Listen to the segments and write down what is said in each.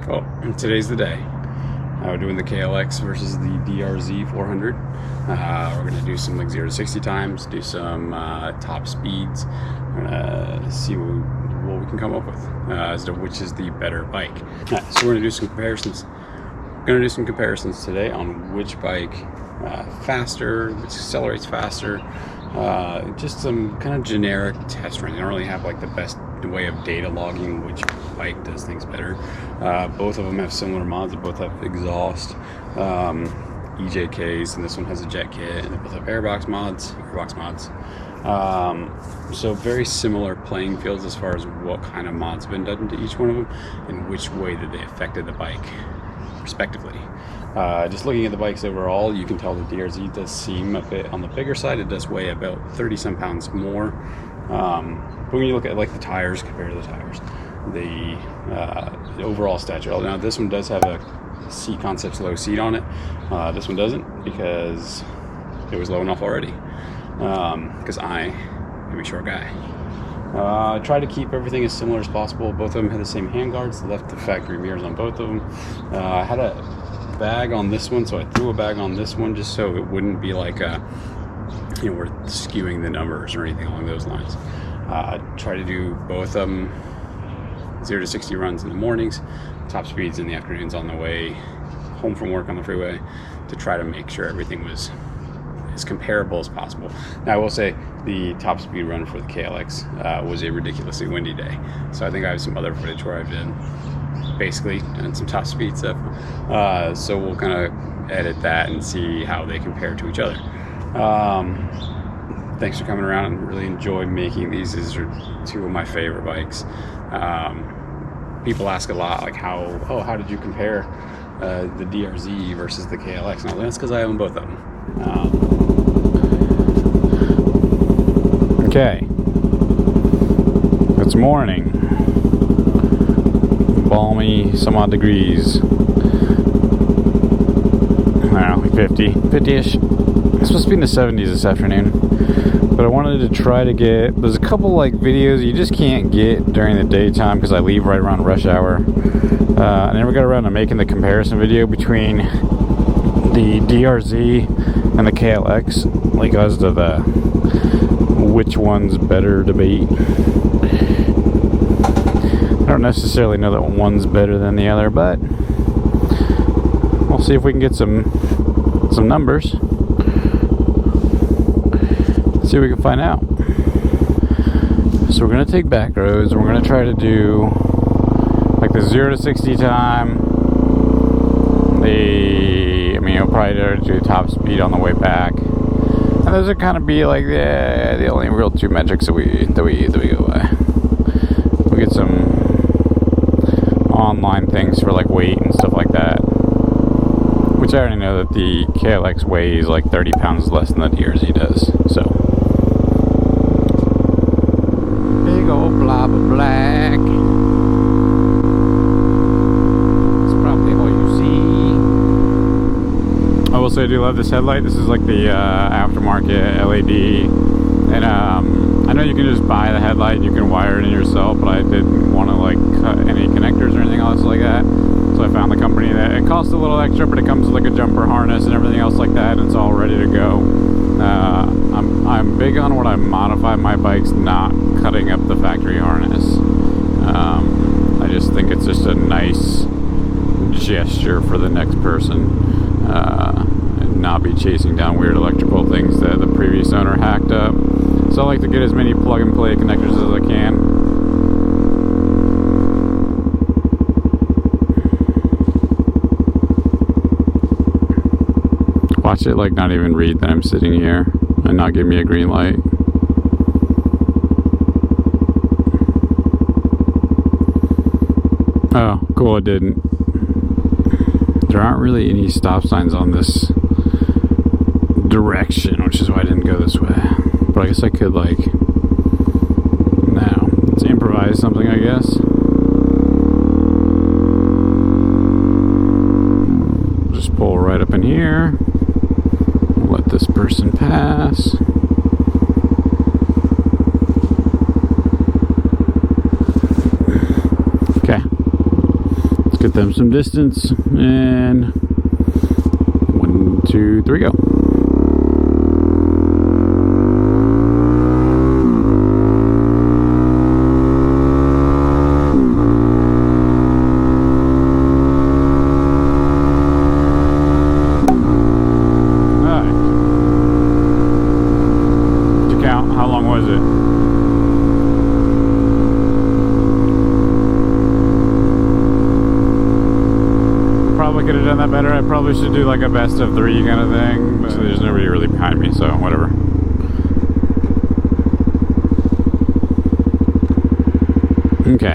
Well, today's the day. We're doing the KLX versus the DRZ400. We're going to do some like 0 to 60 times, do some top speeds. We're going to see what we can come up with as to which is the better bike. So we're going to do some comparisons. We're going to do some comparisons today on which bike faster, which accelerates faster. Just some kind of generic test runs. I don't really have like the best way of data logging which bike does things better. Both of them have similar mods. They both have exhaust, EJKs, and this one has a jet kit, and they both have airbox mods. So very similar playing fields as far as what kind of mods have been done to each one of them and which way that they affected the bike respectively. Just looking at the bikes overall, you can tell the DRZ does seem a bit on the bigger side. It does weigh about 30 some pounds more. But when you look at like the tires compared to the tires, the overall stature. Now this one does have a C Concepts low seat on it. This one doesn't because it was low enough already. Because I am a short guy. Try to keep everything as similar as possible. Both of them had the same handguards. Left the factory mirrors on both of them. I had a bag on this one, so I threw a bag on this one just so it wouldn't be like we're skewing the numbers or anything along those lines. Try to do both of them 0 to 60 runs in the mornings, top speeds in the afternoons on the way home from work on the freeway, to try to make sure everything was as comparable as possible. Now I will say the top speed run for the KLX was a ridiculously windy day, so I think I have some other footage where I've basically done some top speed stuff, so we'll kind of edit that and see how they compare to each other. Thanks for coming around, and really enjoy making these. These are two of my favorite bikes. People ask a lot like how did you compare the DRZ versus the KLX? Now that's because I own both of them. Okay, it's morning, balmy some odd degrees. I don't know, like 50-ish. It's supposed to be in the 70s this afternoon, but I wanted to try to get, there's a couple like videos you just can't get during the daytime because I leave right around rush hour. I never got around to making the comparison video between the DRZ and the KLX, like as to the which one's better debate. I don't necessarily know that one's better than the other, but we'll see if we can get some numbers. See if we can find out. So we're gonna take back roads. We're gonna try to do like the 0 to 60 time. We'll probably do top speed on the way back. And those would kind of be like the only real two metrics that we go by. We get some online things for like weight and stuff like that, which I already know that the KLX weighs like 30 pounds less than the DRZ does. So big old blob of black. That's probably all you see. I will say I do love this headlight. This is like the aftermarket LED, and I know you can just buy the headlight and you can wire it in yourself, but I didn't want to like cut any connectors or anything else like that. So I found the company that it costs a little extra, but it comes with like a jumper harness and everything else like that, and it's all ready to go. I'm big on when I modify my bikes not cutting up the factory harness. I just think it's just a nice gesture for the next person, and not be chasing down weird electrical things that the previous owner hacked up. So I like to get as many plug and play connectors as I can. Watch it like not even read that I'm sitting here and not give me a green light. Oh, cool, it didn't. There aren't really any stop signs on this direction, which is why I didn't go this way. But I guess I could like, now, let's improvise something, I guess. Just pull right up in here. Let this person pass. Get them some distance, and 1, 2, 3, go. Could have done that better. I probably should do like a best of 3 kind of thing, but there's nobody really behind me, so whatever. Okay.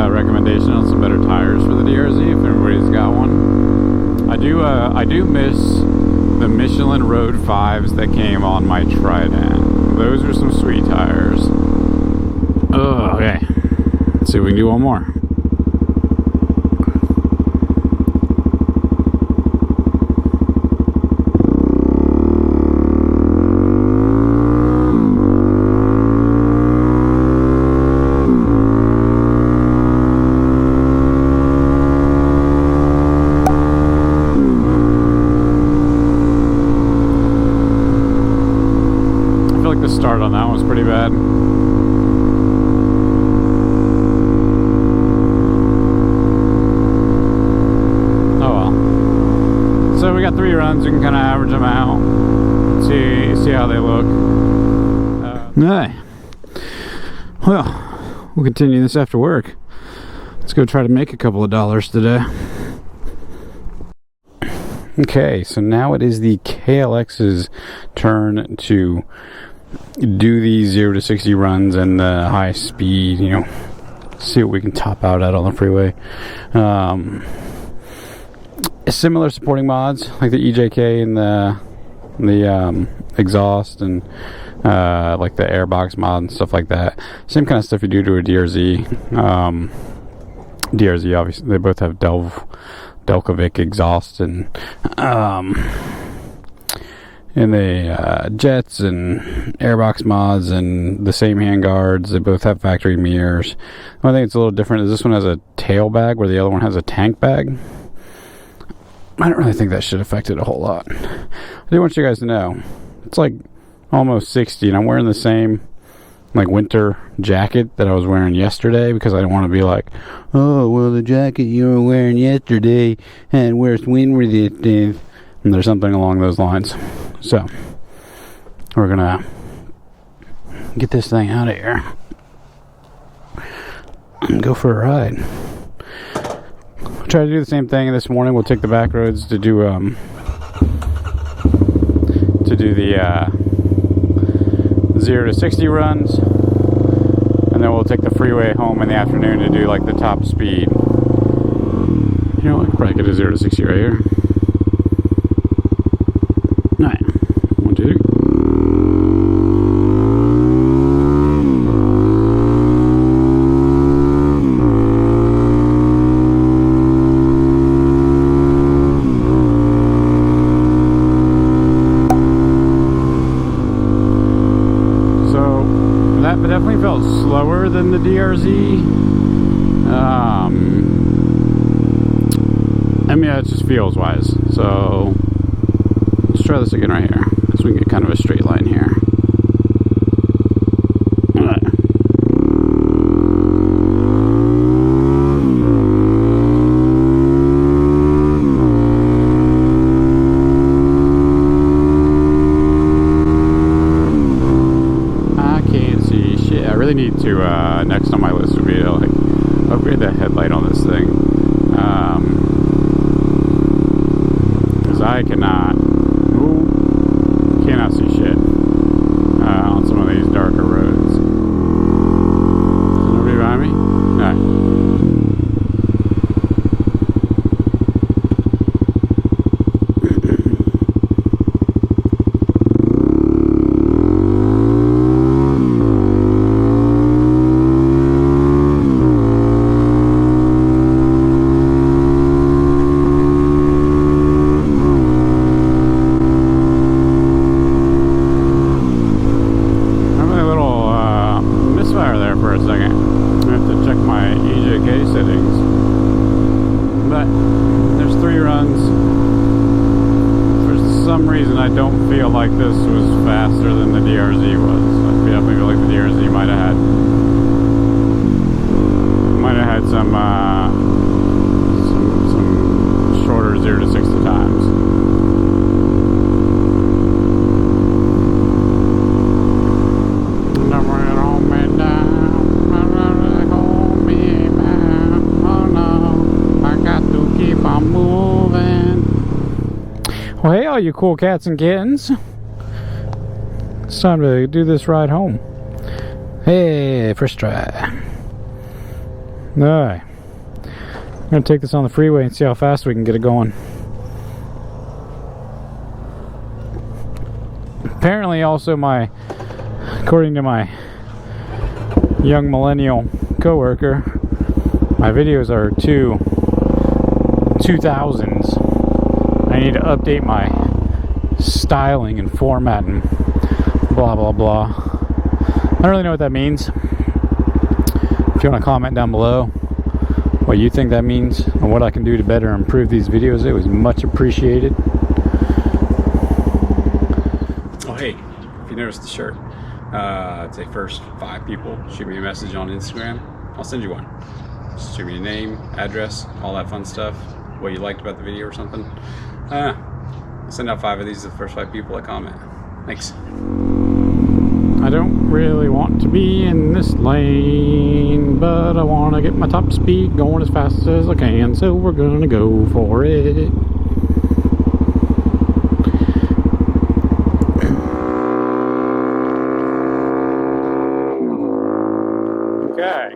Recommendation on some better tires for the DRZ if everybody's got one. I do miss the Michelin Road 5s that came on my Trident. Those are some sweet tires. Oh, okay. Let's see if we can do one more. The start on that one was pretty bad. Oh well. So we got 3 runs. We can kind of average them out. See how they look. Alright. Well, we'll continue this after work. Let's go try to make a couple of dollars today. Okay, so now it is the KLX's turn to do these 0 to 60 runs and the high speed, you know, see what we can top out at on the freeway. Similar supporting mods like the EJK and the exhaust and like the airbox mod and stuff like that. Same kind of stuff you do to a DRZ. DRZ, obviously, they both have Delcovic exhaust and the jets and airbox mods and the same handguards. They both have factory mirrors. The only thing that's a little different is this one has a tail bag where the other one has a tank bag. I don't really think that should affect it a whole lot. I do want you guys to know it's like almost 60 and I'm wearing the same like winter jacket that I was wearing yesterday because I don't want to be like, oh well, the jacket you were wearing yesterday had worse wind resistance, and there's something along those lines. So we're gonna get this thing out of here and go for a ride. I'll try to do the same thing this morning. We'll take the back roads to do the 0 to 60 runs, and then we'll take the freeway home in the afternoon to do like the top speed. You know, I could probably get a 0 to 60 right here. Alright, 1, 2, 3. That definitely felt slower than the DRZ. I mean, it just feels wise. So let's try this again right here, because we can get kind of a straight line here. I really need to, next on my list would be to like upgrade the headlight on this thing, because I cannot see shit on some of these darker roads. Is nobody behind me? Alright. like this was faster than the DRZ was. I definitely feel like the DRZ might have had some shorter 0 to 60 times. Well, hey, all you cool cats and kittens. It's time to do this ride home. Hey, first try. Alright. I'm going to take this on the freeway and see how fast we can get it going. Apparently, also, according to my young millennial coworker, my videos are 2000s. I need to update my styling and format and blah blah blah. I don't really know what that means. If you want to comment down below what you think that means and what I can do to better improve these videos, it was much appreciated. Oh hey, if you noticed the shirt, I'd say first 5 people shoot me a message on Instagram. I'll send you one. Just shoot me your name, address, all that fun stuff, what you liked about the video or something. I'll send out 5 of these to the first 5 people that comment. Thanks. I don't really want to be in this lane, but I want to get my top speed going as fast as I can, so we're gonna go for it. Okay,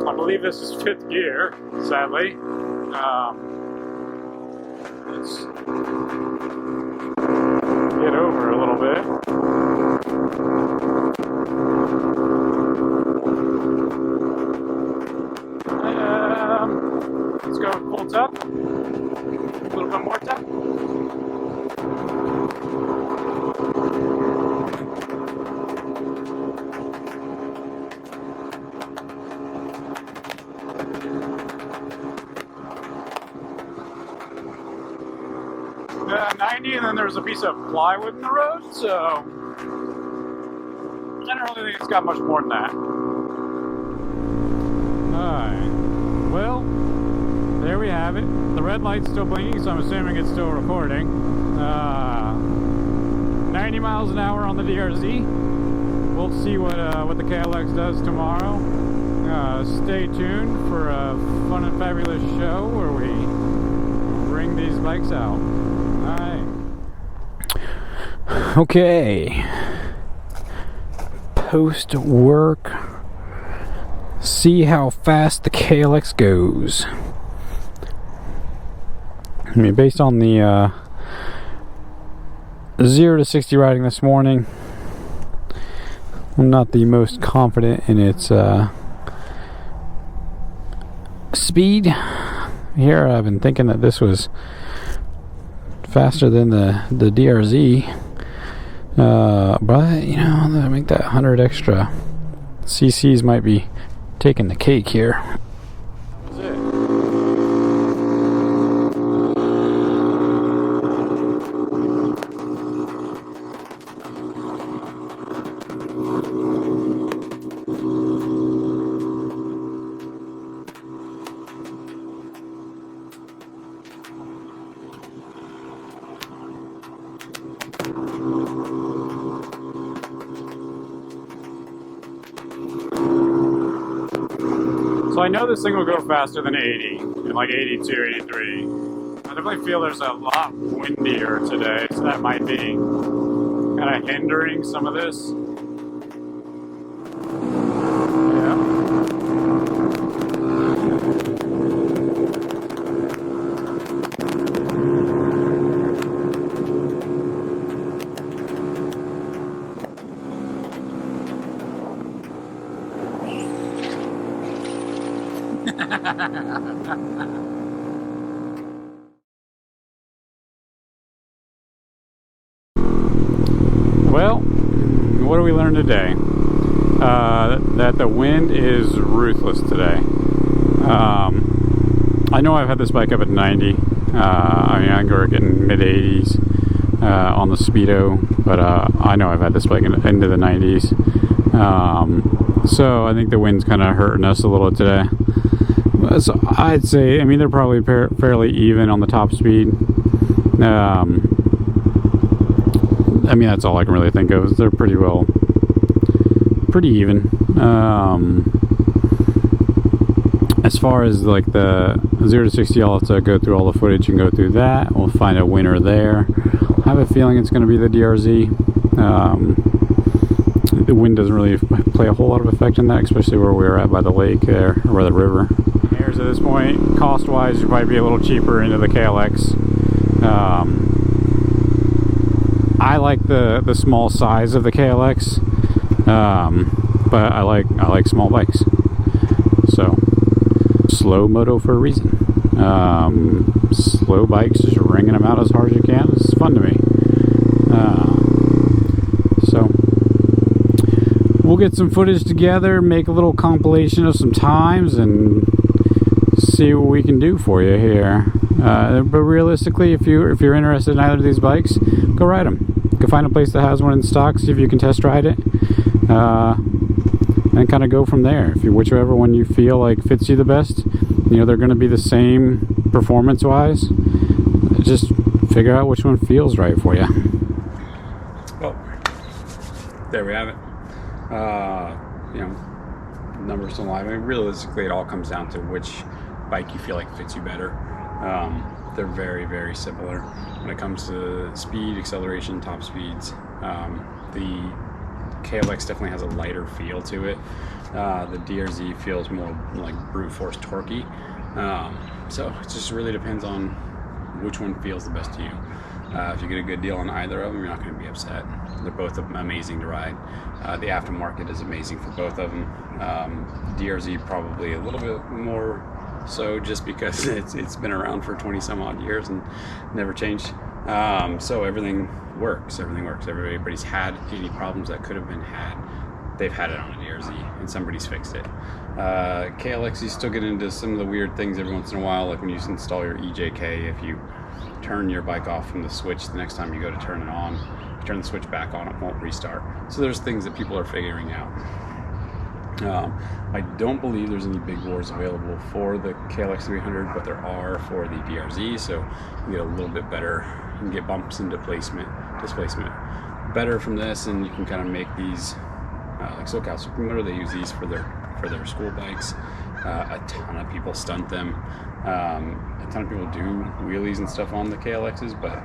I believe this is 5th gear, sadly. Let's get over a little bit. Let's go full tap. A little bit more tap. Yeah, 90, and then there's a piece of plywood in the road, so I don't really think it's got much more than that. Alright, well, there we have it. The red light's still blinking, so I'm assuming it's still recording. 90 miles an hour on the DRZ. We'll see what the KLX does tomorrow. Stay tuned for a fun and fabulous show where we bring these bikes out. Alright. Okay. Post work. See how fast the KLX goes. I mean, based on the 0 to 60 riding this morning, I'm not the most confident in its speed. Here I've been thinking that this was faster than the DRZ, but you know, I make that 100 extra cc's might be taking the cake here. That's it. So I know this thing will go faster than 80, in like 82, 83. I definitely feel there's a lot windier today, so that might be kind of hindering some of this. Well, what do we learn today? That the wind is ruthless today. I know I've had this bike up at 90. I mean, I can go getting mid 80s, on the Speedo, but I know I've had this bike into the 90s. So I think the wind's kind of hurting us a little today. So I'd say, I mean, they're probably fairly even on the top speed. I mean, that's all I can really think of. They're pretty even. As far as like the 0 to 60, I'll have to go through all the footage and go through that. We'll find a winner there. I have a feeling it's going to be the DRZ. The wind doesn't really play a whole lot of effect in that, especially where we were at by the lake there, or the river. Here's at this point, cost-wise, you might be a little cheaper into the KLX. I like the small size of the KLX, but I like small bikes. So Slo-Moto for a reason. Slow bikes, just ringing them out as hard as you can. It's fun to me. So we'll get some footage together, make a little compilation of some times, and see what we can do for you here. But realistically, if you're interested in either of these bikes, go ride them. Go find a place that has one in stock, see if you can test ride it, and kind of go from there. Whichever one you feel like fits you the best, you know, they're going to be the same performance-wise. Just figure out which one feels right for you. Well, there we have it. You know, numbers don't lie. I mean, realistically, it all comes down to which bike you feel like fits you better. They're very, very similar when it comes to speed, acceleration, top speeds. The KLX definitely has a lighter feel to it. The DRZ feels more like brute force torquey. So it just really depends on which one feels the best to you. If you get a good deal on either of them, you're not going to be upset. They're both amazing to ride. The aftermarket is amazing for both of them. DRZ probably a little bit more so, just because it's been around for 20 some odd years and never changed. So everything works. Everybody's had any problems that could have been had. They've had it on a DRZ and somebody's fixed it. KLX, you still get into some of the weird things every once in a while, like when you install your EJK, if you turn your bike off from the switch, the next time you go to turn it on, you turn the switch back on, it won't restart. So there's things that people are figuring out. I don't believe there's any big wars available for the KLX300, but there are for the DRZ, so you get a little bit better. You can get bumps and displacement better from this, and you can kind of make these like SoCal Supermoto. They use these for their school bikes. A ton of people stunt them. A ton of people do wheelies and stuff on the KLXs, but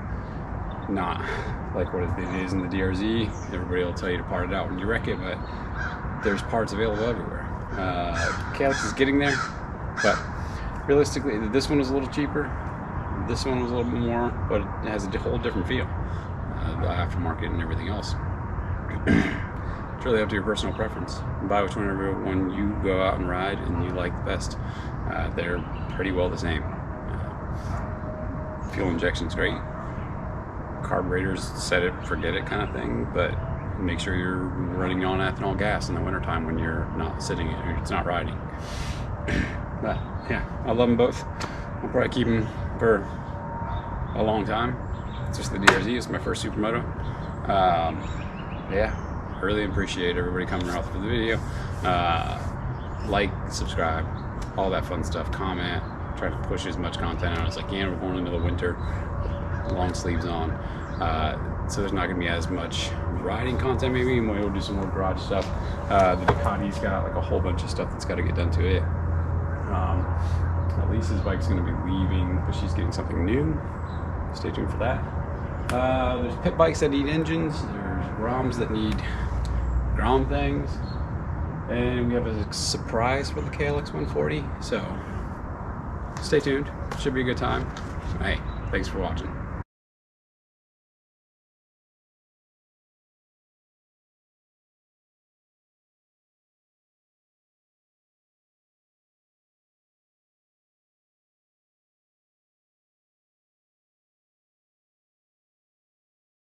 not like what it is in the DRZ. Everybody will tell you to part it out when you wreck it, but there's parts available everywhere. KLX is getting there, but realistically, this one was a little cheaper. This one was a little bit more, but it has a whole different feel. The aftermarket and everything else. It's really up to your personal preference. Buy whichever one you go out and ride and you like the best. They're pretty well the same. Fuel injection's great. Carburetors, set it, forget it kind of thing, but make sure you're running on ethanol gas in the wintertime when you're not sitting, it's not riding. But yeah, I love them both. I'll probably keep them for a long time. It's just the DRZ, it's my first Supermoto. Yeah, I really appreciate everybody coming out for the video. Like, subscribe, all that fun stuff, comment, try to push as much content out as I can. We're going into the winter, long sleeves on. So there's not going to be as much riding content. Maybe we'll do some more garage stuff. The Ducati's got like a whole bunch of stuff that's got to get done to it. Lisa's bike's going to be leaving, but she's getting something new. Stay tuned for that. There's pit bikes that need engines. There's ROMs that need Grom things. And we have a surprise for the KLX 140. So stay tuned. Should be a good time. Hey, thanks for watching.